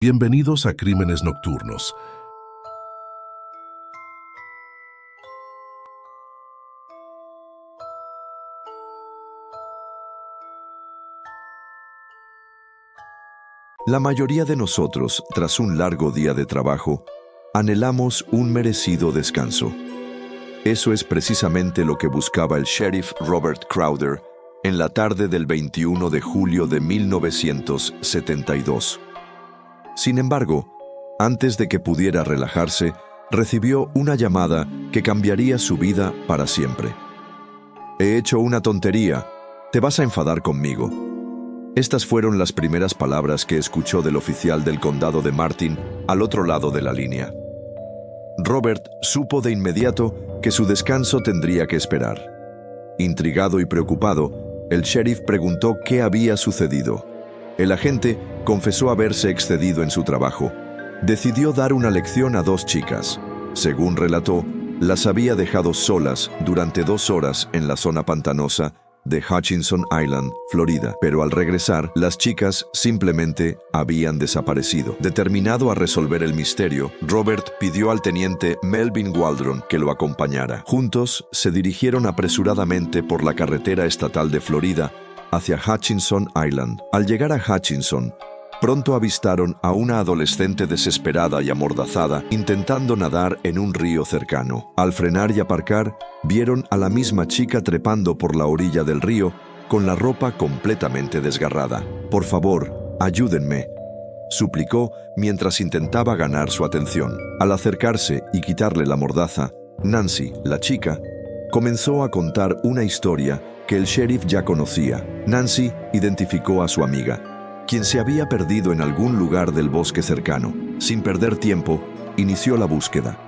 Bienvenidos a Crímenes Nocturnos. La mayoría de nosotros, tras un largo día de trabajo, anhelamos un merecido descanso. Eso es precisamente lo que buscaba el sheriff Robert Crowder en la tarde del 21 de julio de 1972. Sin embargo, antes de que pudiera relajarse, recibió una llamada que cambiaría su vida para siempre. «He hecho una tontería. Te vas a enfadar conmigo». Estas fueron las primeras palabras que escuchó del oficial del condado de Martin al otro lado de la línea. Robert supo de inmediato que su descanso tendría que esperar. Intrigado y preocupado, el sheriff preguntó qué había sucedido. El agente confesó haberse excedido en su trabajo. Decidió dar una lección a dos chicas. Según relató, las había dejado solas durante 2 horas en la zona pantanosa de Hutchinson Island, Florida. Pero al regresar, las chicas simplemente habían desaparecido. Determinado a resolver el misterio, Robert pidió al teniente Melvin Waldron que lo acompañara. Juntos se dirigieron apresuradamente por la carretera estatal de Florida hacia Hutchinson Island. Al llegar a Hutchinson, pronto avistaron a una adolescente desesperada y amordazada intentando nadar en un río cercano. Al frenar y aparcar, vieron a la misma chica trepando por la orilla del río con la ropa completamente desgarrada. «Por favor, ayúdenme», suplicó mientras intentaba ganar su atención. Al acercarse y quitarle la mordaza, Nancy, la chica, comenzó a contar una historia que el sheriff ya conocía. Nancy identificó a su amiga, quien se había perdido en algún lugar del bosque cercano. Sin perder tiempo, inició la búsqueda.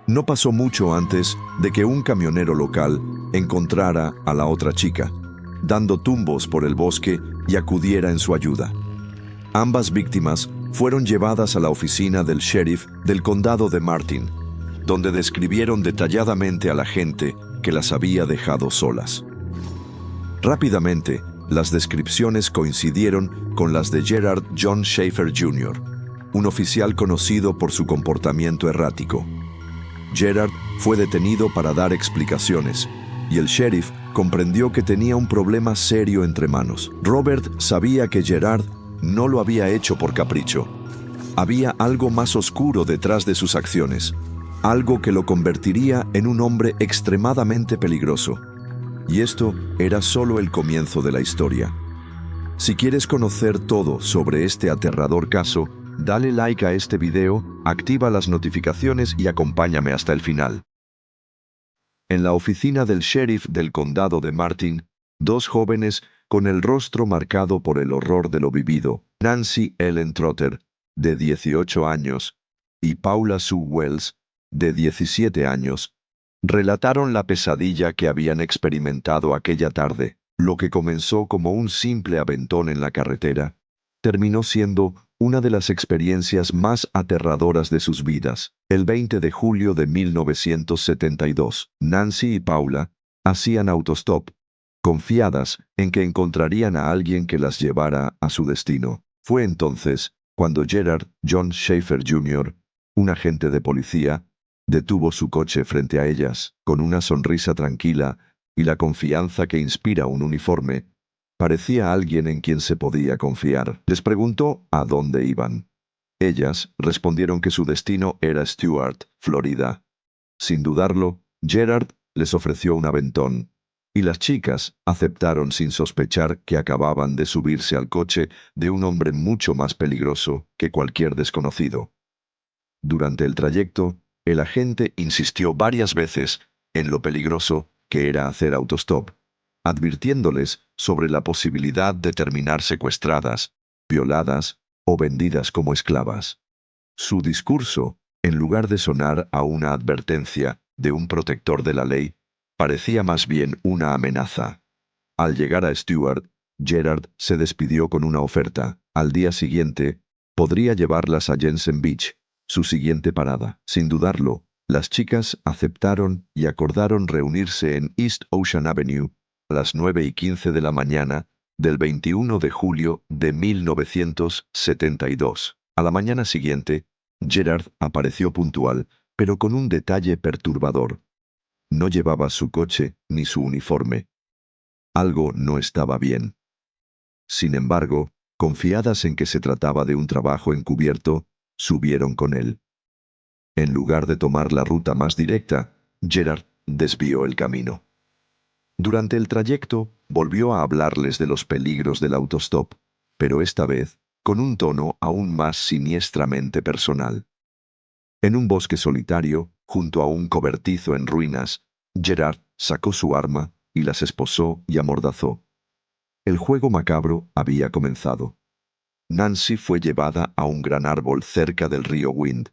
No pasó mucho antes de que un camionero local encontrara a la otra chica, dando tumbos por el bosque y acudiera en su ayuda. Ambas víctimas fueron llevadas a la oficina del sheriff del condado de Martin, donde describieron detalladamente a la gente que las había dejado solas. Rápidamente, las descripciones coincidieron con las de Gerard John Schaefer Jr., un oficial conocido por su comportamiento errático. Gerard fue detenido para dar explicaciones, y el sheriff comprendió que tenía un problema serio entre manos. Robert sabía que Gerard no lo había hecho por capricho. Había algo más oscuro detrás de sus acciones, algo que lo convertiría en un hombre extremadamente peligroso. Y esto era solo el comienzo de la historia. Si quieres conocer todo sobre este aterrador caso, dale like a este video, activa las notificaciones y acompáñame hasta el final. En la oficina del sheriff del condado de Martin, 2 jóvenes con el rostro marcado por el horror de lo vivido, Nancy Ellen Trotter, de 18 años, y Paula Sue Wells, de 17 años, relataron la pesadilla que habían experimentado aquella tarde. Lo que comenzó como un simple aventón en la carretera, terminó siendo una de las experiencias más aterradoras de sus vidas. El 20 de julio de 1972, Nancy y Paula hacían autostop, confiadas en que encontrarían a alguien que las llevara a su destino. Fue entonces cuando Gerard John Schaefer Jr., un agente de policía, detuvo su coche frente a ellas. Con una sonrisa tranquila y la confianza que inspira un uniforme, parecía alguien en quien se podía confiar. Les preguntó a dónde iban. Ellas respondieron que su destino era Stuart, Florida. Sin dudarlo, Gerard les ofreció un aventón, y las chicas aceptaron sin sospechar que acababan de subirse al coche de un hombre mucho más peligroso que cualquier desconocido. Durante el trayecto, el agente insistió varias veces en lo peligroso que era hacer autostop, advirtiéndoles sobre la posibilidad de terminar secuestradas, violadas o vendidas como esclavas. Su discurso, en lugar de sonar a una advertencia de un protector de la ley, parecía más bien una amenaza. Al llegar a Stuart, Gerard se despidió con una oferta. Al día siguiente, podría llevarlas a Jensen Beach, su siguiente parada. Sin dudarlo, las chicas aceptaron y acordaron reunirse en East Ocean Avenue a las 9:15 de la mañana del 21 de julio de 1972. A la mañana siguiente, Gerard apareció puntual, pero con un detalle perturbador. No llevaba su coche ni su uniforme. Algo no estaba bien. Sin embargo, confiadas en que se trataba de un trabajo encubierto, subieron con él. En lugar de tomar la ruta más directa, Gerard desvió el camino. Durante el trayecto, volvió a hablarles de los peligros del autostop, pero esta vez con un tono aún más siniestramente personal. En un bosque solitario, junto a un cobertizo en ruinas, Gerard sacó su arma y las esposó y amordazó. El juego macabro había comenzado. Nancy fue llevada a un gran árbol cerca del río Wind,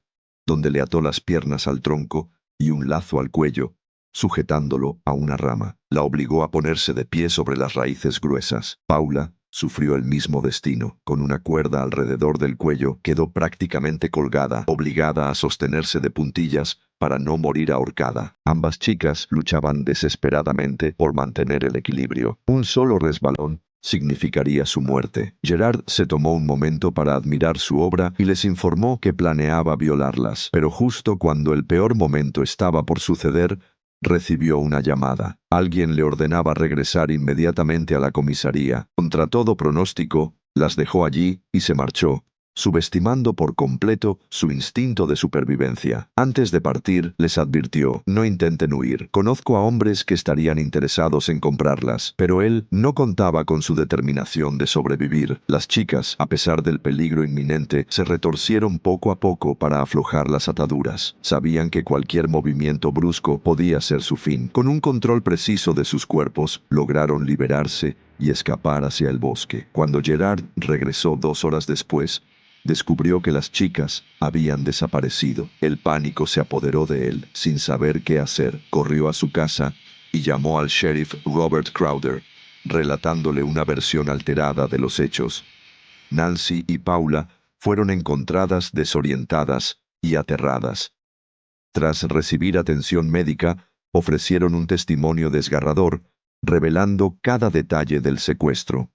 donde le ató las piernas al tronco y un lazo al cuello, sujetándolo a una rama. La obligó a ponerse de pie sobre las raíces gruesas. Paula sufrió el mismo destino. Con una cuerda alrededor del cuello, quedó prácticamente colgada, obligada a sostenerse de puntillas para no morir ahorcada. Ambas chicas luchaban desesperadamente por mantener el equilibrio. Un solo resbalón significaría su muerte. Gerard se tomó un momento para admirar su obra y les informó que planeaba violarlas, pero justo cuando el peor momento estaba por suceder, recibió una llamada. Alguien le ordenaba regresar inmediatamente a la comisaría. Contra todo pronóstico, las dejó allí y se marchó, subestimando por completo su instinto de supervivencia. Antes de partir, les advirtió: no intenten huir. Conozco a hombres que estarían interesados en comprarlas, pero él no contaba con su determinación de sobrevivir. Las chicas, a pesar del peligro inminente, se retorcieron poco a poco para aflojar las ataduras. Sabían que cualquier movimiento brusco podía ser su fin. Con un control preciso de sus cuerpos, lograron liberarse y escapar hacia el bosque. Cuando Gerard regresó 2 horas después, descubrió que las chicas habían desaparecido. El pánico se apoderó de él. Sin saber qué hacer, corrió a su casa y llamó al sheriff Robert Crowder, relatándole una versión alterada de los hechos. Nancy y Paula fueron encontradas desorientadas y aterradas. Tras recibir atención médica, ofrecieron un testimonio desgarrador, revelando cada detalle del secuestro.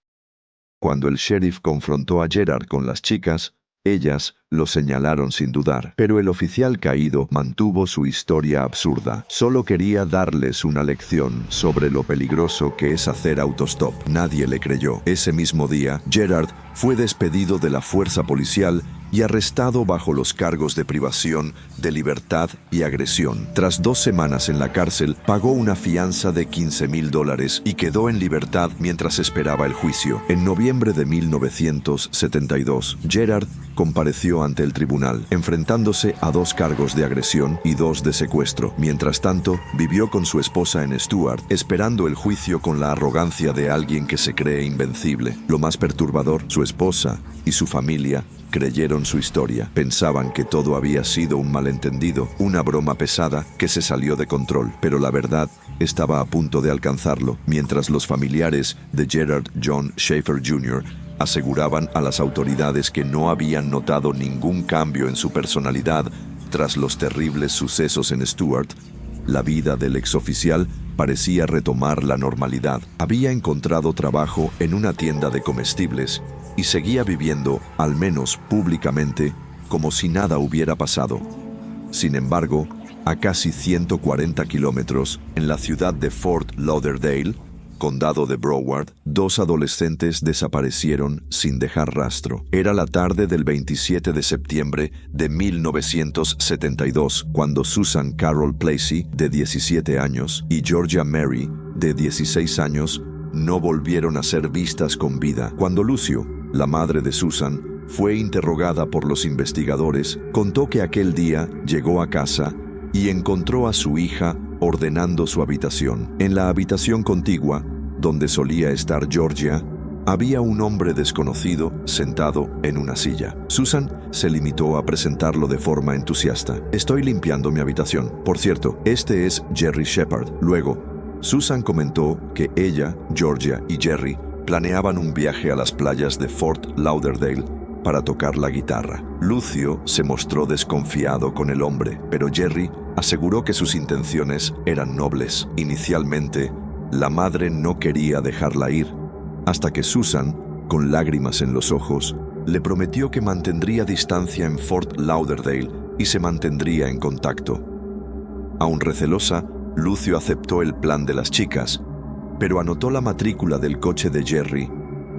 Cuando el sheriff confrontó a Gerard con las chicas, ellas lo señalaron sin dudar, pero el oficial caído mantuvo su historia absurda. Solo quería darles una lección sobre lo peligroso que es hacer autostop. Nadie le creyó. Ese mismo día, Gerard fue despedido de la fuerza policial y arrestado bajo los cargos de privación de libertad y agresión. Tras 2 semanas en la cárcel, pagó una fianza de $15,000 y quedó en libertad mientras esperaba el juicio. En noviembre de 1972, Gerard compareció ante el tribunal, enfrentándose a 2 cargos de agresión y 2 de secuestro. Mientras tanto, vivió con su esposa en Stuart, esperando el juicio con la arrogancia de alguien que se cree invencible. Lo más perturbador, su esposa y su familia creyeron su historia. Pensaban que todo había sido un malentendido, una broma pesada que se salió de control. Pero la verdad estaba a punto de alcanzarlo, mientras los familiares de Gerard John Schaefer Jr. aseguraban a las autoridades que no habían notado ningún cambio en su personalidad tras los terribles sucesos en Stuart. La vida del exoficial parecía retomar la normalidad. Había encontrado trabajo en una tienda de comestibles y seguía viviendo, al menos públicamente, como si nada hubiera pasado. Sin embargo, a casi 140 kilómetros, en la ciudad de Fort Lauderdale, condado de Broward, 2 adolescentes desaparecieron sin dejar rastro. Era la tarde del 27 de septiembre de 1972, cuando Susan Carol Placey, de 17 años, y Georgia Mary, de 16 años, no volvieron a ser vistas con vida. Cuando Lucio, la madre de Susan, fue interrogada por los investigadores, contó que aquel día llegó a casa y encontró a su hija ordenando su habitación. En la habitación contigua, donde solía estar Georgia, había un hombre desconocido sentado en una silla. Susan se limitó a presentarlo de forma entusiasta. «Estoy limpiando mi habitación. Por cierto, este es Jerry Shepard». Luego, Susan comentó que ella, Georgia y Jerry planeaban un viaje a las playas de Fort Lauderdale para tocar la guitarra. Lucio se mostró desconfiado con el hombre, pero Jerry aseguró que sus intenciones eran nobles. Inicialmente, la madre no quería dejarla ir, hasta que Susan, con lágrimas en los ojos, le prometió que mantendría distancia en Fort Lauderdale y se mantendría en contacto. Aún recelosa, Lucio aceptó el plan de las chicas, pero anotó la matrícula del coche de Jerry,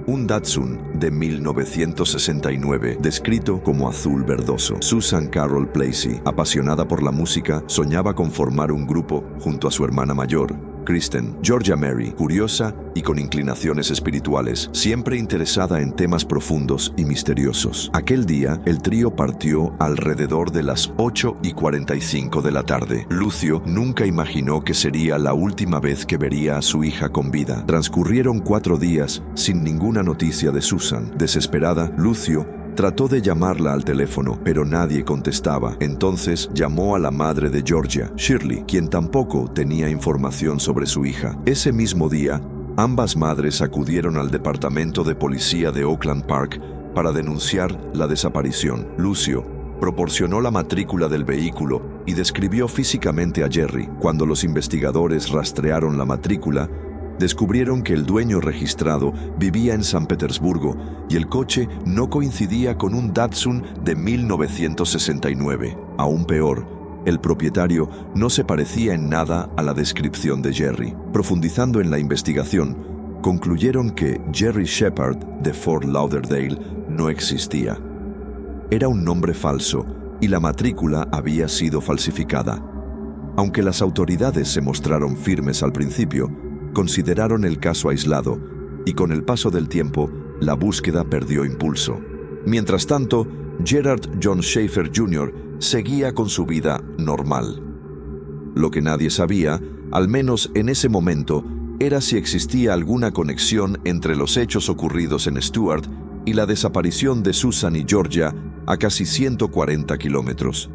un Datsun de 1969, descrito como azul verdoso. Susan Carol Placey, apasionada por la música, soñaba con formar un grupo junto a su hermana mayor, Kristen. Georgia Mary, curiosa y con inclinaciones espirituales, siempre interesada en temas profundos y misteriosos. Aquel día, el trío partió alrededor de las 8:45 de la tarde. Lucio nunca imaginó que sería la última vez que vería a su hija con vida. Transcurrieron 4 días sin ninguna noticia de Susan. Desesperada, Lucio trató de llamarla al teléfono, pero nadie contestaba. Entonces llamó a la madre de Georgia, Shirley, quien tampoco tenía información sobre su hija. Ese mismo día, ambas madres acudieron al departamento de policía de Oakland Park para denunciar la desaparición. Lucio proporcionó la matrícula del vehículo y describió físicamente a Jerry. Cuando los investigadores rastrearon la matrícula, descubrieron que el dueño registrado vivía en San Petersburgo y el coche no coincidía con un Datsun de 1969. Aún peor, el propietario no se parecía en nada a la descripción de Jerry. Profundizando en la investigación, concluyeron que Jerry Shepard de Fort Lauderdale no existía. Era un nombre falso y la matrícula había sido falsificada. Aunque las autoridades se mostraron firmes al principio, consideraron el caso aislado y con el paso del tiempo, la búsqueda perdió impulso. Mientras tanto, Gerard John Schaefer Jr. seguía con su vida normal. Lo que nadie sabía, al menos en ese momento, era si existía alguna conexión entre los hechos ocurridos en Stuart y la desaparición de Susan y Georgia a casi 140 kilómetros.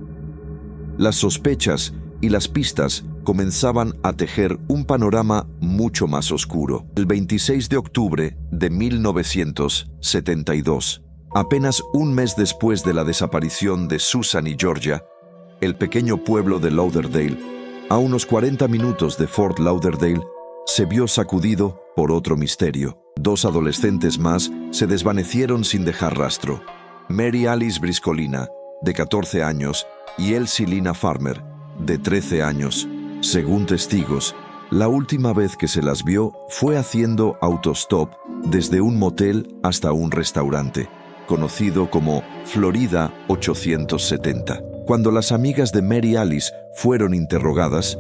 Las sospechas y las pistas comenzaban a tejer un panorama mucho más oscuro. El 26 de octubre de 1972, apenas un mes después de la desaparición de Susan y Georgia, el pequeño pueblo de Lauderdale, a unos 40 minutos de Fort Lauderdale, se vio sacudido por otro misterio. 2 adolescentes más se desvanecieron sin dejar rastro: Mary Alice Briscolina, de 14 años, y Elsie Lina Farmer, de 13 años. Según testigos, la última vez que se las vio fue haciendo autostop desde un motel hasta un restaurante, conocido como Florida 870. Cuando las amigas de Mary Alice fueron interrogadas,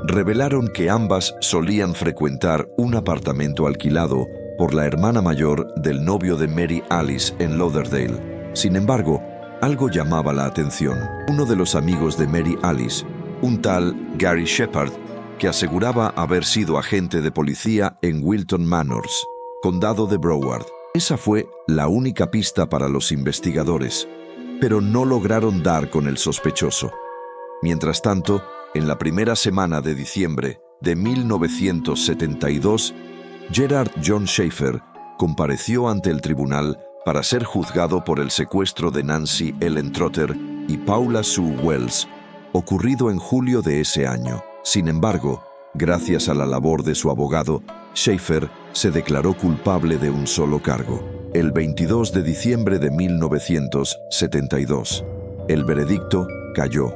revelaron que ambas solían frecuentar un apartamento alquilado por la hermana mayor del novio de Mary Alice en Lauderdale. Sin embargo, algo llamaba la atención. Uno de los amigos de Mary Alice, un tal Gary Shepard, que aseguraba haber sido agente de policía en Wilton Manors, condado de Broward. Esa fue la única pista para los investigadores, pero no lograron dar con el sospechoso. Mientras tanto, en la primera semana de diciembre de 1972, Gerard John Schaefer compareció ante el tribunal para ser juzgado por el secuestro de Nancy Ellen Trotter y Paula Sue Wells, ocurrido en julio de ese año. Sin embargo, gracias a la labor de su abogado, Schaefer se declaró culpable de un solo cargo. El 22 de diciembre de 1972, el veredicto cayó: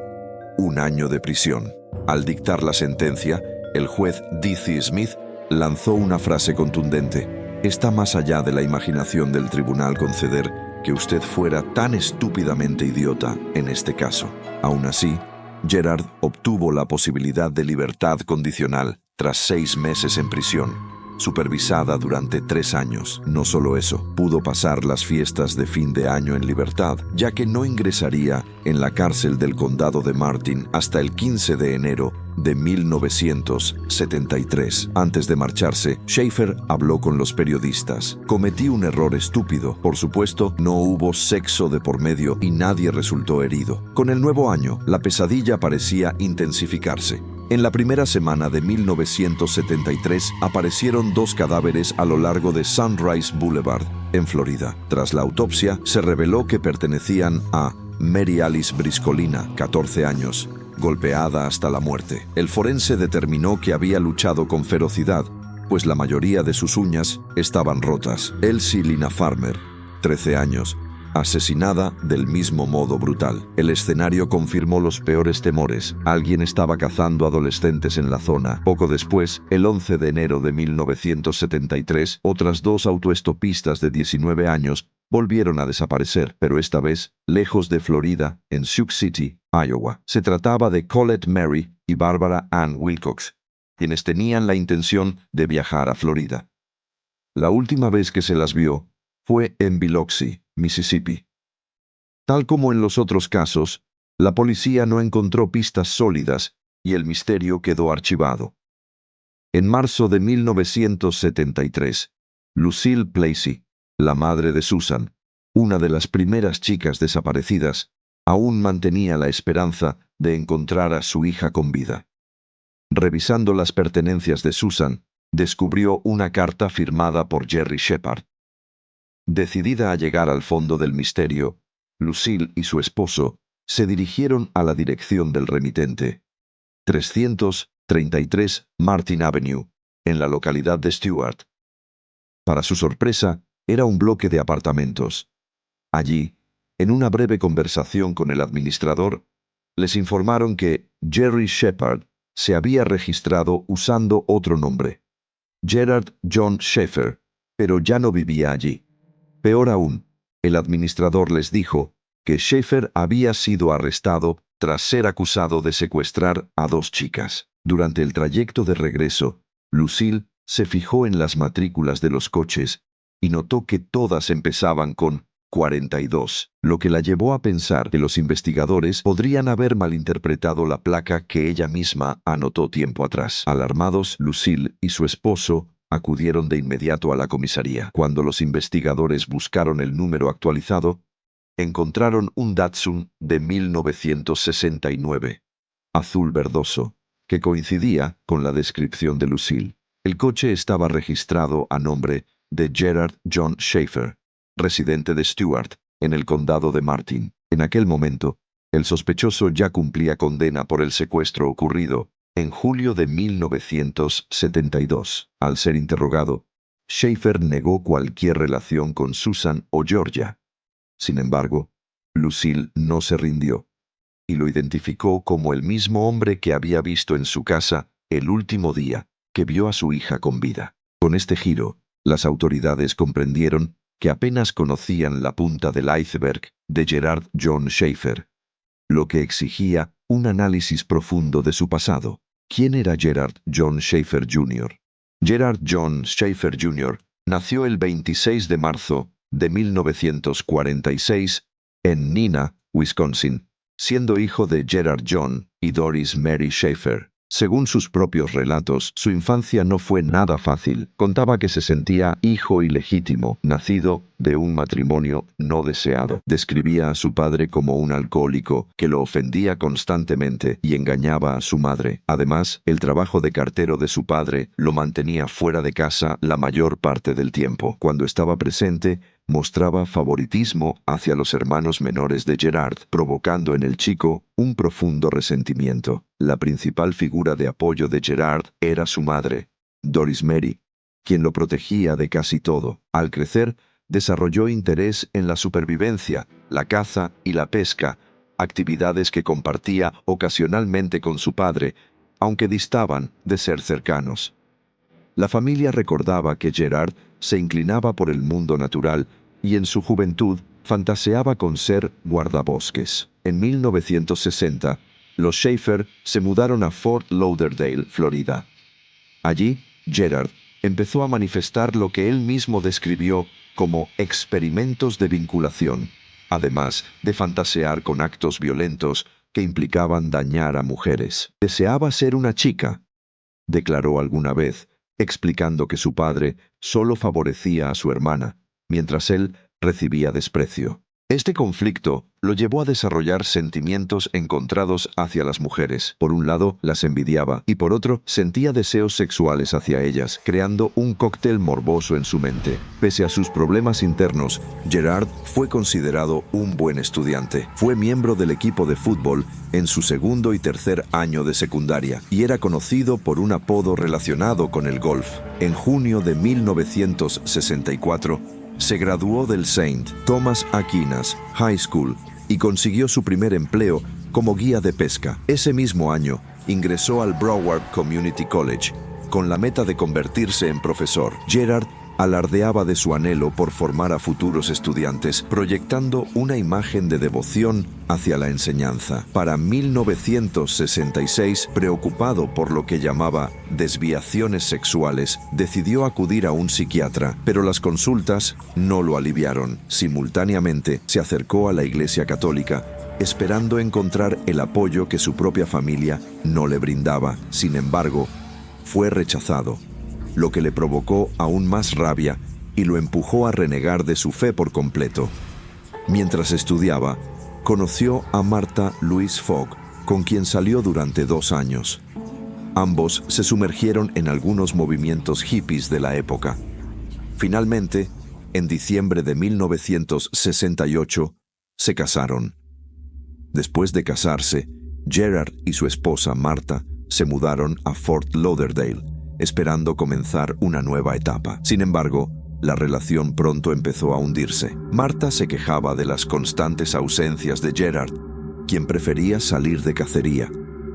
1 año de prisión. Al dictar la sentencia, el juez D.C. Smith lanzó una frase contundente: «Está más allá de la imaginación del tribunal conceder que usted fuera tan estúpidamente idiota en este caso». Aún así, Gerard obtuvo la posibilidad de libertad condicional tras 6 meses en prisión, supervisada durante 3 años. No solo eso, pudo pasar las fiestas de fin de año en libertad, ya que no ingresaría en la cárcel del condado de Martin hasta el 15 de enero de 1973. Antes de marcharse, Schaefer habló con los periodistas. «Cometí un error estúpido. Por supuesto, no hubo sexo de por medio y nadie resultó herido». Con el nuevo año, la pesadilla parecía intensificarse. En la primera semana de 1973 aparecieron 2 cadáveres a lo largo de Sunrise Boulevard, en Florida. Tras la autopsia, se reveló que pertenecían a Mary Alice Briscolina, 14 años, golpeada hasta la muerte. El forense determinó que había luchado con ferocidad, pues la mayoría de sus uñas estaban rotas. Elsie Lina Farmer, 13 años, asesinada del mismo modo brutal. El escenario confirmó los peores temores. Alguien estaba cazando adolescentes en la zona. Poco después, el 11 de enero de 1973, otras dos autoestopistas de 19 años volvieron a desaparecer, pero esta vez lejos de Florida, en Sioux City, Iowa. Se trataba de Colette Mary y Barbara Ann Wilcox, quienes tenían la intención de viajar a Florida. La última vez que se las vio fue en Biloxi, Mississippi. Tal como en los otros casos, la policía no encontró pistas sólidas y el misterio quedó archivado. En marzo de 1973, Lucille Placey, la madre de Susan, una de las primeras chicas desaparecidas, aún mantenía la esperanza de encontrar a su hija con vida. Revisando las pertenencias de Susan, descubrió una carta firmada por Jerry Shepard. Decidida a llegar al fondo del misterio, Lucille y su esposo se dirigieron a la dirección del remitente, 333 Martin Avenue, en la localidad de Stuart. Para su sorpresa, era un bloque de apartamentos. Allí, en una breve conversación con el administrador, les informaron que Jerry Shepard se había registrado usando otro nombre, Gerard John Schaefer, pero ya no vivía allí. Peor aún, el administrador les dijo que Schaefer había sido arrestado tras ser acusado de secuestrar a dos chicas. Durante el trayecto de regreso, Lucille se fijó en las matrículas de los coches y notó que todas empezaban con 42, lo que la llevó a pensar que los investigadores podrían haber malinterpretado la placa que ella misma anotó tiempo atrás. Alarmados, Lucille y su esposo acudieron de inmediato a la comisaría. Cuando los investigadores buscaron el número actualizado, encontraron un Datsun de 1969, azul verdoso, que coincidía con la descripción de Lucille. El coche estaba registrado a nombre de Gerard John Schaefer, residente de Stuart, en el condado de Martin. En aquel momento, el sospechoso ya cumplía condena por el secuestro ocurrido en julio de 1972. Al ser interrogado, Schaefer negó cualquier relación con Susan o Georgia. Sin embargo, Lucille no se rindió y lo identificó como el mismo hombre que había visto en su casa el último día que vio a su hija con vida. Con este giro, las autoridades comprendieron que apenas conocían la punta del iceberg de Gerard John Schaefer, lo que exigía un análisis profundo de su pasado. ¿Quién era Gerard John Schaefer Jr.? Gerard John Schaefer Jr. nació el 26 de marzo de 1946 en Neenah, Wisconsin, siendo hijo de Gerard John y Doris Mary Schaefer. Según sus propios relatos, su infancia no fue nada fácil. Contaba que se sentía hijo ilegítimo, nacido de un matrimonio no deseado. Describía a su padre como un alcohólico que lo ofendía constantemente y engañaba a su madre. Además, el trabajo de cartero de su padre lo mantenía fuera de casa la mayor parte del tiempo. Cuando estaba presente, mostraba favoritismo hacia los hermanos menores de Gerard, provocando en el chico un profundo resentimiento. La principal figura de apoyo de Gerard era su madre, Doris Mary, quien lo protegía de casi todo. Al crecer, desarrolló interés en la supervivencia, la caza y la pesca, actividades que compartía ocasionalmente con su padre, aunque distaban de ser cercanos. La familia recordaba que Gerard se inclinaba por el mundo natural y en su juventud fantaseaba con ser guardabosques. En 1960, los Schaefer se mudaron a Fort Lauderdale, Florida. Allí, Gerard empezó a manifestar lo que él mismo describió como experimentos de vinculación, además de fantasear con actos violentos que implicaban dañar a mujeres. Deseaba ser una chica, declaró alguna vez, explicando que su padre solo favorecía a su hermana, mientras él recibía desprecio. Este conflicto lo llevó a desarrollar sentimientos encontrados hacia las mujeres. Por un lado, las envidiaba y por otro, sentía deseos sexuales hacia ellas, creando un cóctel morboso en su mente. Pese a sus problemas internos, Gerard fue considerado un buen estudiante. Fue miembro del equipo de fútbol en su segundo y tercer año de secundaria y era conocido por un apodo relacionado con el golf. En junio de 1964, Se graduó del St. Thomas Aquinas High School y consiguió su primer empleo como guía de pesca. Ese mismo año, ingresó al Broward Community College con la meta de convertirse en profesor. Gerard alardeaba de su anhelo por formar a futuros estudiantes, proyectando una imagen de devoción hacia la enseñanza. Para 1966, preocupado por lo que llamaba desviaciones sexuales, decidió acudir a un psiquiatra, pero las consultas no lo aliviaron. Simultáneamente, se acercó a la Iglesia Católica, esperando encontrar el apoyo que su propia familia no le brindaba. Sin embargo, fue rechazado, lo que le provocó aún más rabia y lo empujó a renegar de su fe por completo. Mientras estudiaba, conoció a Martha Louise Fogg, con quien salió durante 2 años. Ambos se sumergieron en algunos movimientos hippies de la época. Finalmente, en diciembre de 1968, se casaron. Después de casarse, Gerard y su esposa Martha se mudaron a Fort Lauderdale, esperando comenzar una nueva etapa. Sin embargo, la relación pronto empezó a hundirse. Martha se quejaba de las constantes ausencias de Gerard, quien prefería salir de cacería,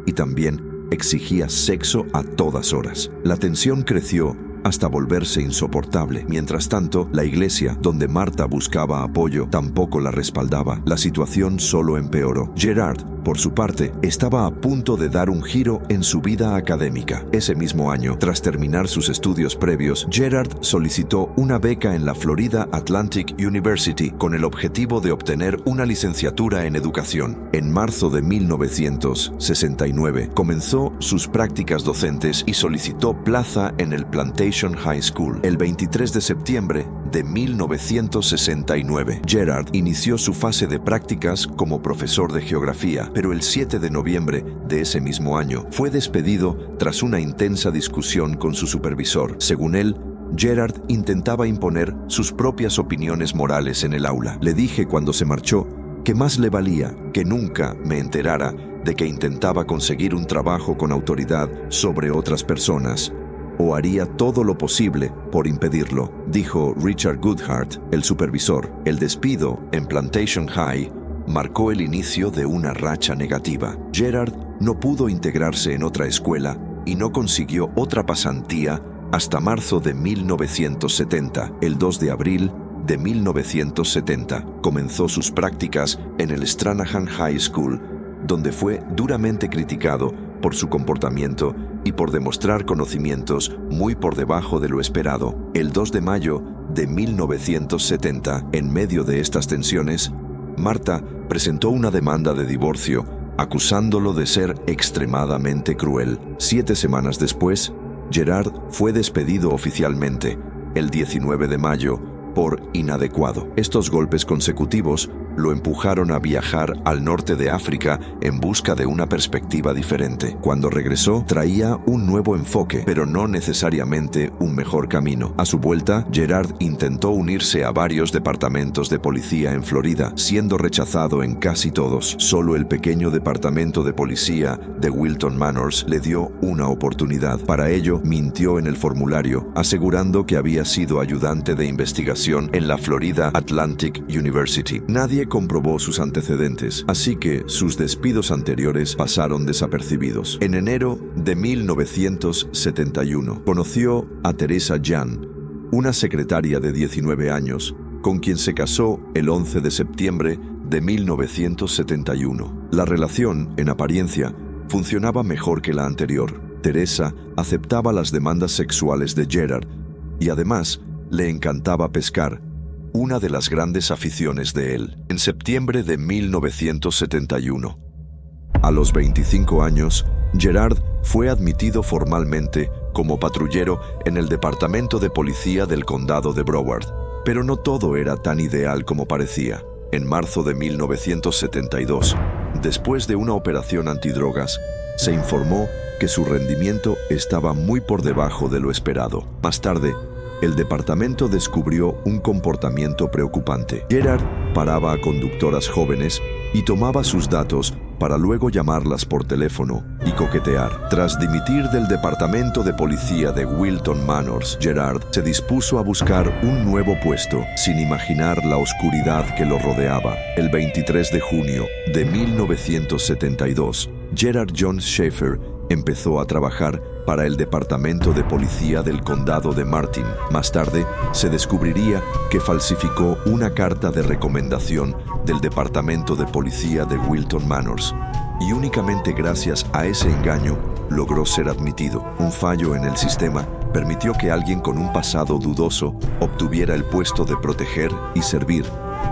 y también exigía sexo a todas horas. La tensión creció hasta volverse insoportable. Mientras tanto, la iglesia, donde Martha buscaba apoyo, tampoco la respaldaba. La situación solo empeoró. Gerard, por su parte, estaba a punto de dar un giro en su vida académica. Ese mismo año, tras terminar sus estudios previos, Gerard solicitó una beca en la Florida Atlantic University con el objetivo de obtener una licenciatura en educación. En marzo de 1969, comenzó sus prácticas docentes y solicitó plaza en el Plantation High School. El 23 de septiembre de 1969, Gerard inició su fase de prácticas como profesor de geografía, pero el 7 de noviembre de ese mismo año fue despedido tras una intensa discusión con su supervisor. Según él, Gerard intentaba imponer sus propias opiniones morales en el aula. Le dije cuando se marchó que más le valía que nunca me enterara de que intentaba conseguir un trabajo con autoridad sobre otras personas, o haría todo lo posible por impedirlo, dijo Richard Goodhart, el supervisor. El despido en Plantation High marcó el inicio de una racha negativa. Gerard no pudo integrarse en otra escuela y no consiguió otra pasantía hasta marzo de 1970. El 2 de abril de 1970 comenzó sus prácticas en el Stranahan High School, donde fue duramente criticado por su comportamiento y por demostrar conocimientos muy por debajo de lo esperado. El 2 de mayo de 1970, en medio de estas tensiones, Martha presentó una demanda de divorcio, acusándolo de ser extremadamente cruel. 7 semanas después, Gerard fue despedido oficialmente, el 19 de mayo, por inadecuado. Estos golpes consecutivos lo empujaron a viajar al norte de África en busca de una perspectiva diferente. Cuando regresó, traía un nuevo enfoque, pero no necesariamente un mejor camino. A su vuelta, Gerard intentó unirse a varios departamentos de policía en Florida, siendo rechazado en casi todos. Solo el pequeño departamento de policía de Wilton Manors le dio una oportunidad. Para ello, mintió en el formulario, asegurando que había sido ayudante de investigación en la Florida Atlantic University. Nadie comprobó sus antecedentes, así que sus despidos anteriores pasaron desapercibidos. En enero de 1971, conoció a Teresa Jan, una secretaria de 19 años, con quien se casó el 11 de septiembre de 1971. La relación, en apariencia, funcionaba mejor que la anterior. Teresa aceptaba las demandas sexuales de Gerard y además le encantaba pescar, una de las grandes aficiones de él. En septiembre de 1971, a los 25 años, Gerard fue admitido formalmente como patrullero en el Departamento de Policía del Condado de Broward. Pero no todo era tan ideal como parecía. En marzo de 1972, después de una operación antidrogas, se informó que su rendimiento estaba muy por debajo de lo esperado. Más tarde, el departamento descubrió un comportamiento preocupante. Gerard paraba a conductoras jóvenes y tomaba sus datos para luego llamarlas por teléfono y coquetear. Tras dimitir del departamento de policía de Wilton Manors, Gerard se dispuso a buscar un nuevo puesto, sin imaginar la oscuridad que lo rodeaba. El 23 de junio de 1972, Gerard John Schaefer empezó a trabajar para el Departamento de Policía del Condado de Martin. Más tarde, se descubriría que falsificó una carta de recomendación del Departamento de Policía de Wilton Manors, y únicamente gracias a ese engaño logró ser admitido. Un fallo en el sistema permitió que alguien con un pasado dudoso obtuviera el puesto de proteger y servir,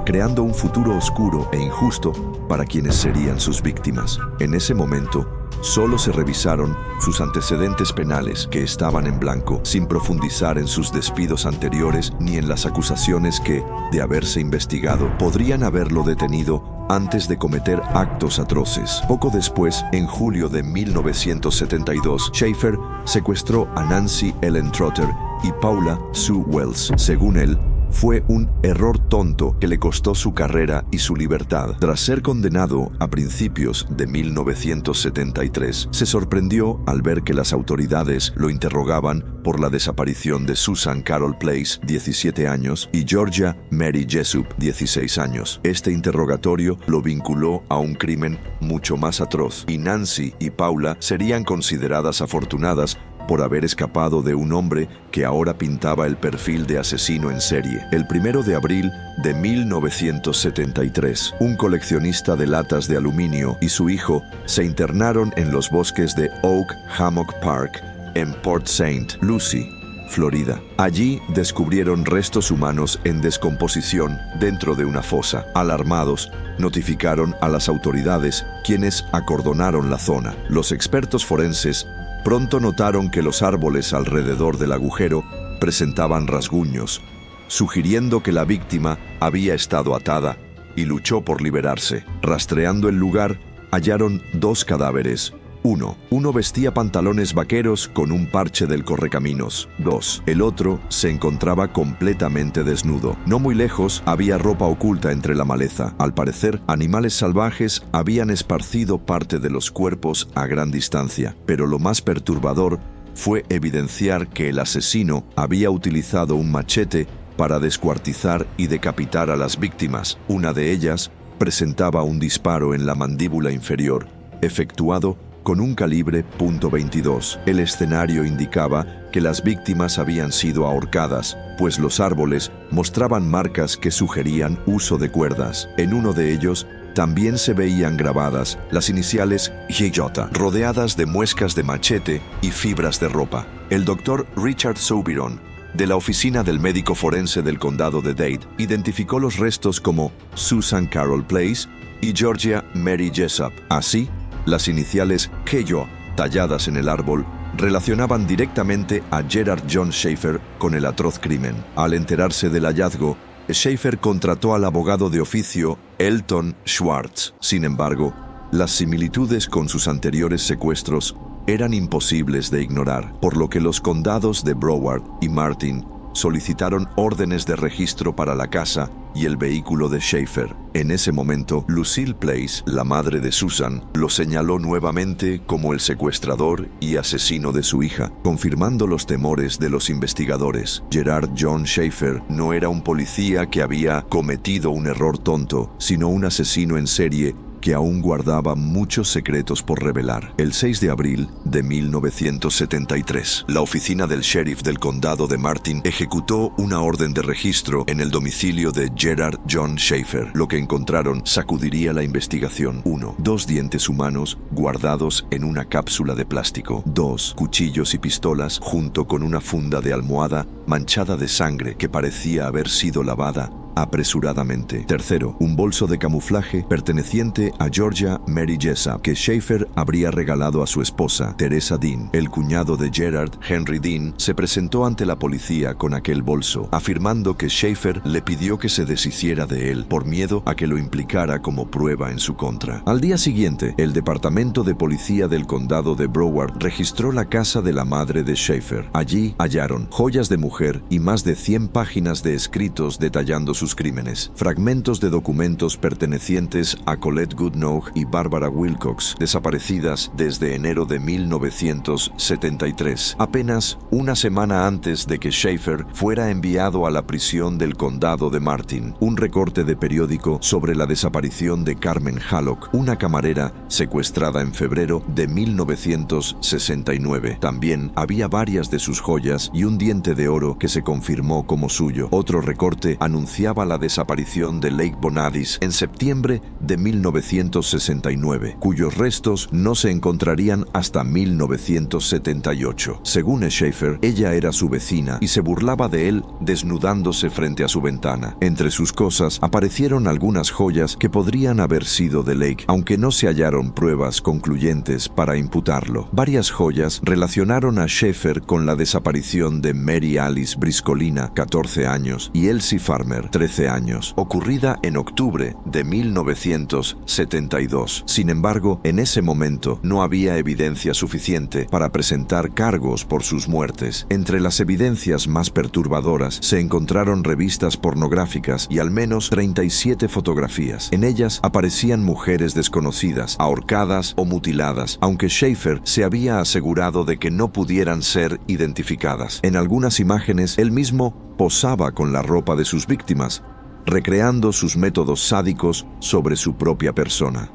creando un futuro oscuro e injusto para quienes serían sus víctimas. En ese momento, solo se revisaron sus antecedentes penales, que estaban en blanco, sin profundizar en sus despidos anteriores ni en las acusaciones que, de haberse investigado, podrían haberlo detenido antes de cometer actos atroces. Poco después, en julio de 1972, Schaefer secuestró a Nancy Ellen Trotter y Paula Sue Wells. Según él, fue un error tonto que le costó su carrera y su libertad. Tras ser condenado a principios de 1973, se sorprendió al ver que las autoridades lo interrogaban por la desaparición de Susan Carol Place, 17 años, y Georgia Mary Jessup, 16 años. Este interrogatorio lo vinculó a un crimen mucho más atroz, y Nancy y Paula serían consideradas afortunadas por haber escapado de un hombre que ahora pintaba el perfil de asesino en serie. El 1 de abril de 1973, un coleccionista de latas de aluminio y su hijo se internaron en los bosques de Oak Hammock Park, en Port St. Lucie, Florida. Allí descubrieron restos humanos en descomposición dentro de una fosa. Alarmados, notificaron a las autoridades, quienes acordonaron la zona. Los expertos forenses pronto notaron que los árboles alrededor del agujero presentaban rasguños, sugiriendo que la víctima había estado atada y luchó por liberarse. Rastreando el lugar, hallaron 2 cadáveres. Uno vestía pantalones vaqueros con un parche del correcaminos. 2. El otro se encontraba completamente desnudo. No muy lejos había ropa oculta entre la maleza. Al parecer, animales salvajes habían esparcido parte de los cuerpos a gran distancia. Pero lo más perturbador fue evidenciar que el asesino había utilizado un machete para descuartizar y decapitar a las víctimas. Una de ellas presentaba un disparo en la mandíbula inferior, efectuado con un calibre .22. El escenario indicaba que las víctimas habían sido ahorcadas, pues los árboles mostraban marcas que sugerían uso de cuerdas. En uno de ellos también se veían grabadas las iniciales GJ, rodeadas de muescas de machete y fibras de ropa. El doctor Richard Soubiron, de la oficina del médico forense del condado de Dade, identificó los restos como Susan Carol Place y Georgia Mary Jessup. Así, las iniciales GJ, talladas en el árbol, relacionaban directamente a Gerard John Schaefer con el atroz crimen. Al enterarse del hallazgo, Schaefer contrató al abogado de oficio Elton Schwartz. Sin embargo, las similitudes con sus anteriores secuestros eran imposibles de ignorar, por lo que los condados de Broward y Martin solicitaron órdenes de registro para la casa y el vehículo de Schaefer. En ese momento, Lucille Place, la madre de Susan, lo señaló nuevamente como el secuestrador y asesino de su hija, confirmando los temores de los investigadores. Gerard John Schaefer no era un policía que había cometido un error tonto, sino un asesino en serie que aún guardaba muchos secretos por revelar. El 6 de abril de 1973, la oficina del sheriff del condado de Martin ejecutó una orden de registro en el domicilio de Gerard John Schaefer. Lo que encontraron sacudiría la investigación. 1. 2 dientes humanos guardados en una cápsula de plástico. 2. Cuchillos y pistolas junto con una funda de almohada manchada de sangre que parecía haber sido lavada apresuradamente. 3. Un bolso de camuflaje perteneciente a Georgia Mary Jessup, que Schaefer habría regalado a su esposa, Teresa Dean. El cuñado de Gerard, Henry Dean, se presentó ante la policía con aquel bolso, afirmando que Schaefer le pidió que se deshiciera de él por miedo a que lo implicara como prueba en su contra. Al día siguiente, el Departamento de Policía del Condado de Broward registró la casa de la madre de Schaefer. Allí hallaron joyas de mujer y más de 100 páginas de escritos detallando sus sus crímenes. Fragmentos de documentos pertenecientes a Colette Goodnough y Barbara Wilcox, desaparecidas desde enero de 1973, apenas una semana antes de que Schaefer fuera enviado a la prisión del condado de Martin. Un recorte de periódico sobre la desaparición de Carmen Hallock, una camarera secuestrada en febrero de 1969. También había varias de sus joyas y un diente de oro que se confirmó como suyo. Otro recorte anunciaba la desaparición de Lake Bonadis en septiembre de 1969, cuyos restos no se encontrarían hasta 1978. Según Schaefer, ella era su vecina y se burlaba de él desnudándose frente a su ventana. Entre sus cosas aparecieron algunas joyas que podrían haber sido de Lake, aunque no se hallaron pruebas concluyentes para imputarlo. Varias joyas relacionaron a Schaefer con la desaparición de Mary Alice Briscolina, 14 años, y Elsie Farmer, 13 años, ocurrida en octubre de 1972. Sin embargo, en ese momento no había evidencia suficiente para presentar cargos por sus muertes. Entre las evidencias más perturbadoras se encontraron revistas pornográficas y al menos 37 fotografías. En ellas aparecían mujeres desconocidas, ahorcadas o mutiladas, aunque Schaefer se había asegurado de que no pudieran ser identificadas. En algunas imágenes, él mismo posaba con la ropa de sus víctimas, recreando sus métodos sádicos sobre su propia persona.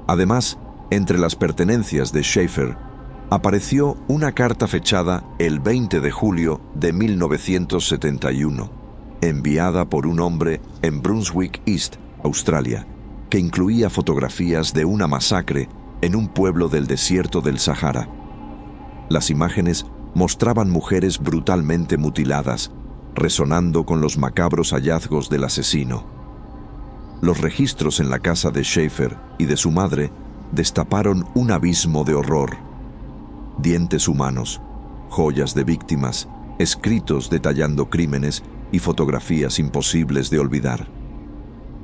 Además, entre las pertenencias de Schaefer, apareció una carta fechada el 20 de julio de 1971, enviada por un hombre en Brunswick East, Australia, que incluía fotografías de una masacre en un pueblo del desierto del Sahara. Las imágenes mostraban mujeres brutalmente mutiladas, resonando con los macabros hallazgos del asesino. Los registros en la casa de Schaefer y de su madre destaparon un abismo de horror. Dientes humanos, joyas de víctimas, escritos detallando crímenes y fotografías imposibles de olvidar.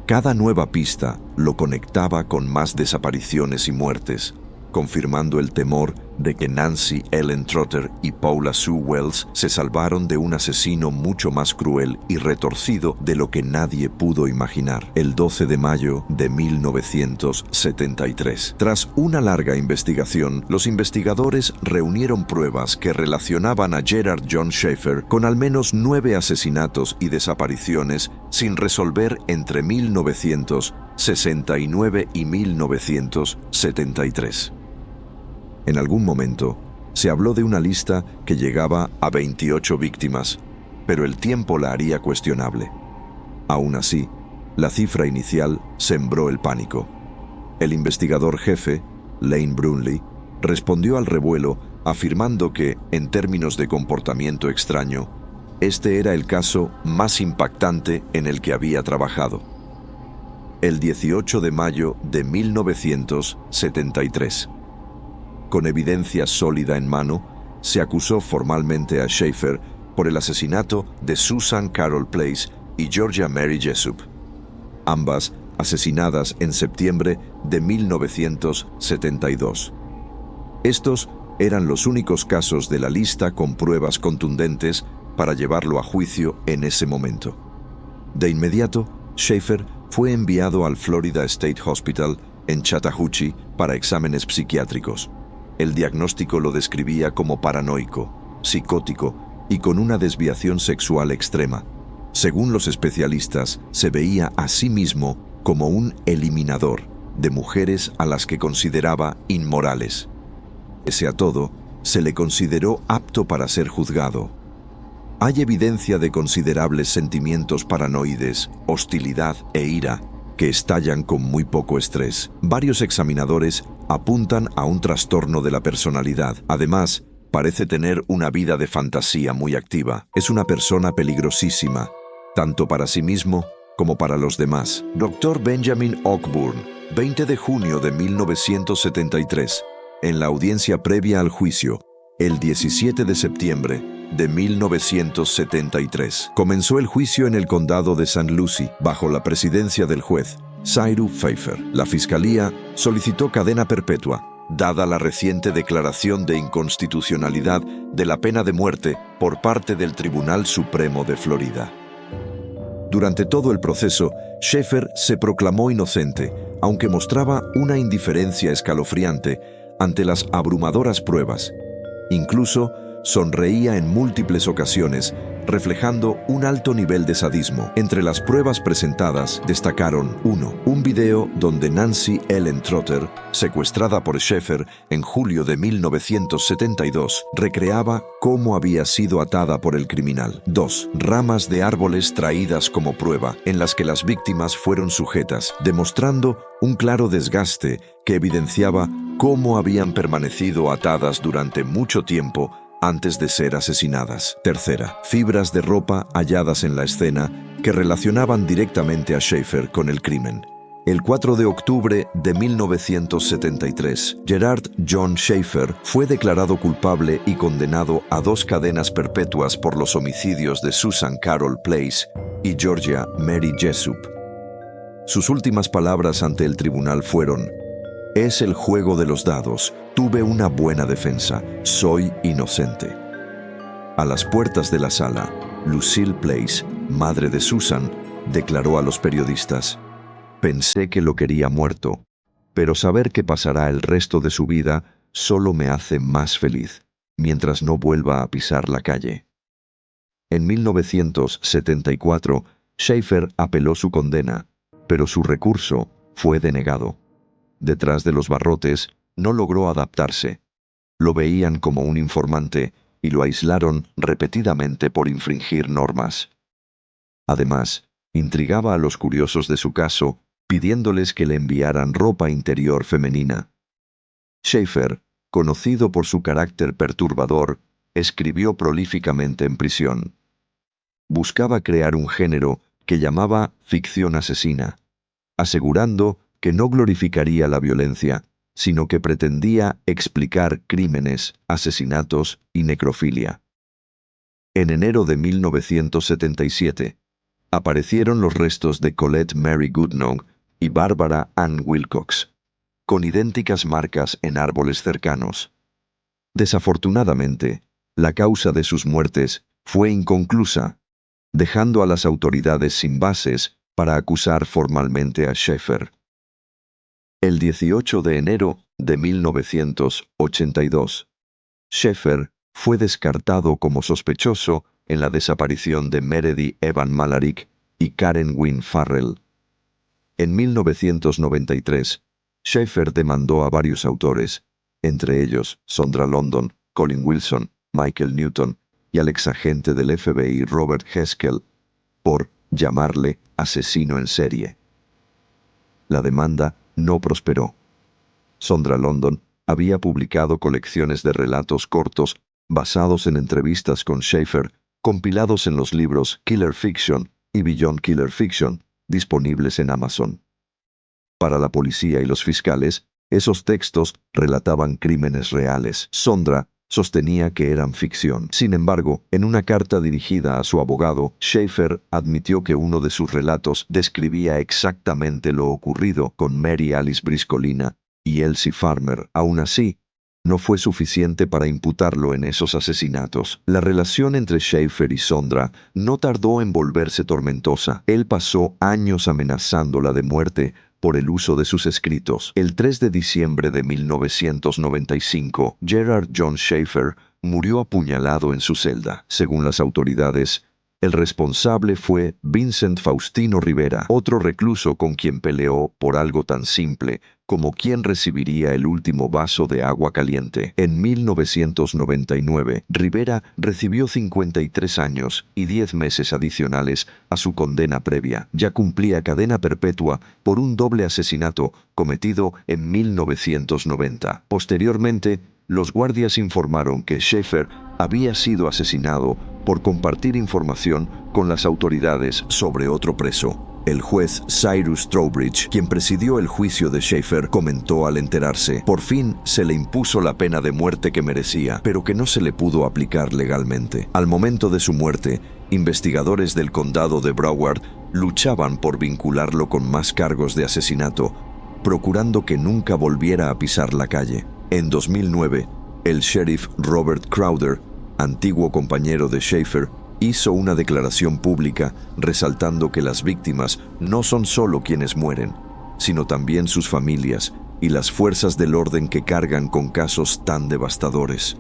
Cada nueva pista lo conectaba con más desapariciones y muertes, confirmando el temor de que Nancy Ellen Trotter y Paula Sue Wells se salvaron de un asesino mucho más cruel y retorcido de lo que nadie pudo imaginar. El 12 de mayo de 1973. Tras una larga investigación, los investigadores reunieron pruebas que relacionaban a Gerard John Schaefer con al menos 9 asesinatos y desapariciones sin resolver entre 1969 y 1973. En algún momento, se habló de una lista que llegaba a 28 víctimas, pero el tiempo la haría cuestionable. Aún así, la cifra inicial sembró el pánico. El investigador jefe, Lane Brunley, respondió al revuelo afirmando que, en términos de comportamiento extraño, este era el caso más impactante en el que había trabajado. El 18 de mayo de 1973. Con evidencia sólida en mano, se acusó formalmente a Schaefer por el asesinato de Susan Carol Place y Georgia Mary Jessup, ambas asesinadas en septiembre de 1972. Estos eran los únicos casos de la lista con pruebas contundentes para llevarlo a juicio en ese momento. De inmediato, Schaefer fue enviado al Florida State Hospital en Chattahoochee para exámenes psiquiátricos. El diagnóstico lo describía como paranoico, psicótico y con una desviación sexual extrema. Según los especialistas, se veía a sí mismo como un eliminador de mujeres a las que consideraba inmorales. Pese a todo, se le consideró apto para ser juzgado. Hay evidencia de considerables sentimientos paranoides, hostilidad e ira que estallan con muy poco estrés. Varios examinadores apuntan a un trastorno de la personalidad. Además, parece tener una vida de fantasía muy activa. Es una persona peligrosísima, tanto para sí mismo como para los demás. Dr. Benjamin Cockburn, 20 de junio de 1973, en la audiencia previa al juicio, el 17 de septiembre de 1973. Comenzó el juicio en el condado de St. Lucie, bajo la presidencia del juez Cyrus Pfeiffer. La fiscalía solicitó cadena perpetua, dada la reciente declaración de inconstitucionalidad de la pena de muerte por parte del Tribunal Supremo de Florida. Durante todo el proceso, Schaefer se proclamó inocente, aunque mostraba una indiferencia escalofriante ante las abrumadoras pruebas. Incluso sonreía en múltiples ocasiones, reflejando un alto nivel de sadismo. Entre las pruebas presentadas destacaron 1. Un video donde Nancy Ellen Trotter, secuestrada por Schaefer en julio de 1972, recreaba cómo había sido atada por el criminal. 2. Ramas de árboles traídas como prueba, en las que las víctimas fueron sujetas, demostrando un claro desgaste que evidenciaba cómo habían permanecido atadas durante mucho tiempo antes de ser asesinadas. 3. Fibras de ropa halladas en la escena que relacionaban directamente a Schaefer con el crimen. El 4 de octubre de 1973, Gerard John Schaefer fue declarado culpable y condenado a 2 cadenas perpetuas por los homicidios de Susan Carol Place y Georgia Mary Jessup. Sus últimas palabras ante el tribunal fueron: «Es el juego de los dados. Tuve una buena defensa. Soy inocente». A las puertas de la sala, Lucille Place, madre de Susan, declaró a los periodistas: «Pensé que lo quería muerto, pero saber que pasará el resto de su vida solo me hace más feliz, mientras no vuelva a pisar la calle». En 1974, Schaefer apeló su condena, pero su recurso fue denegado. Detrás de los barrotes, no logró adaptarse. Lo veían como un informante y lo aislaron repetidamente por infringir normas. Además, intrigaba a los curiosos de su caso, pidiéndoles que le enviaran ropa interior femenina. Schaefer, conocido por su carácter perturbador, escribió prolíficamente en prisión. Buscaba crear un género que llamaba ficción asesina, asegurando que no glorificaría la violencia, sino que pretendía explicar crímenes, asesinatos y necrofilia. En enero de 1977, aparecieron los restos de Colette Mary Goodnow y Barbara Ann Wilcox, con idénticas marcas en árboles cercanos. Desafortunadamente, la causa de sus muertes fue inconclusa, dejando a las autoridades sin bases para acusar formalmente a Schaefer. El 18 de enero de 1982, Schaefer fue descartado como sospechoso en la desaparición de Meredith Evan Malarick y Karen Wynne Farrell. En 1993, Schaefer demandó a varios autores, entre ellos Sondra London, Colin Wilson, Michael Newton y al exagente del FBI Robert Haskell, por llamarle asesino en serie. La demanda no prosperó. Sondra London había publicado colecciones de relatos cortos basados en entrevistas con Schaefer, compilados en los libros Killer Fiction y Beyond Killer Fiction, disponibles en Amazon. Para la policía y los fiscales, esos textos relataban crímenes reales. Sondra sostenía que eran ficción. Sin embargo, en una carta dirigida a su abogado, Schaefer admitió que uno de sus relatos describía exactamente lo ocurrido con Mary Alice Briscolina y Elsie Farmer. Aún así, no fue suficiente para imputarlo en esos asesinatos. La relación entre Schaefer y Sondra no tardó en volverse tormentosa. Él pasó años amenazándola de muerte por el uso de sus escritos. El 3 de diciembre de 1995, Gerard John Schaefer murió apuñalado en su celda. Según las autoridades, el responsable fue Vincent Faustino Rivera, otro recluso con quien peleó por algo tan simple como quién recibiría el último vaso de agua caliente. En 1999, Rivera recibió 53 años y 10 meses adicionales a su condena previa. Ya cumplía cadena perpetua por un doble asesinato cometido en 1990. Posteriormente, los guardias informaron que Schaefer había sido asesinado por compartir información con las autoridades sobre otro preso. El juez Cyrus Trowbridge, quien presidió el juicio de Schaefer, comentó al enterarse: por fin se le impuso la pena de muerte que merecía, pero que no se le pudo aplicar legalmente. Al momento de su muerte, investigadores del condado de Broward luchaban por vincularlo con más cargos de asesinato, procurando que nunca volviera a pisar la calle. En 2009, el sheriff Robert Crowder, antiguo compañero de Schaefer, hizo una declaración pública resaltando que las víctimas no son solo quienes mueren, sino también sus familias y las fuerzas del orden que cargan con casos tan devastadores.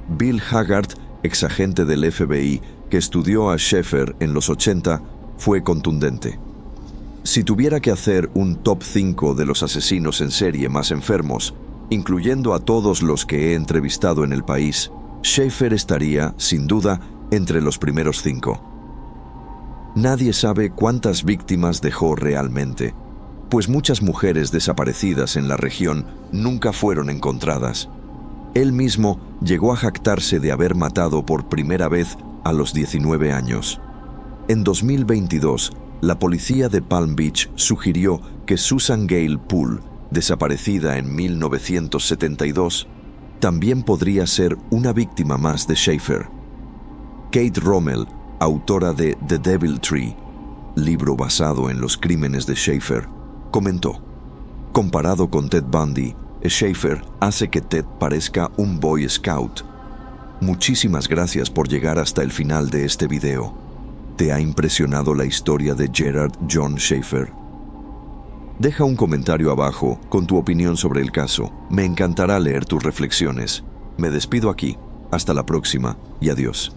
Bill Haggard, exagente del FBI que estudió a Schaeffer en los 80, fue contundente. Si tuviera que hacer un top 5 de los asesinos en serie más enfermos, incluyendo a todos los que he entrevistado en el país, Schaeffer estaría, sin duda, entre los primeros 5. Nadie sabe cuántas víctimas dejó realmente, pues muchas mujeres desaparecidas en la región nunca fueron encontradas. Él mismo llegó a jactarse de haber matado por primera vez a los 19 años. En 2022, la policía de Palm Beach sugirió que Susan Gale Poole, desaparecida en 1972, también podría ser una víctima más de Schaeffer. Kate Rommel, autora de The Devil Tree, libro basado en los crímenes de Schaeffer, comentó: comparado con Ted Bundy, Schaeffer hace que Ted parezca un Boy Scout. Muchísimas gracias por llegar hasta el final de este video. ¿Te ha impresionado la historia de Gerard John Schaeffer? Deja un comentario abajo con tu opinión sobre el caso. Me encantará leer tus reflexiones. Me despido aquí. Hasta la próxima y adiós.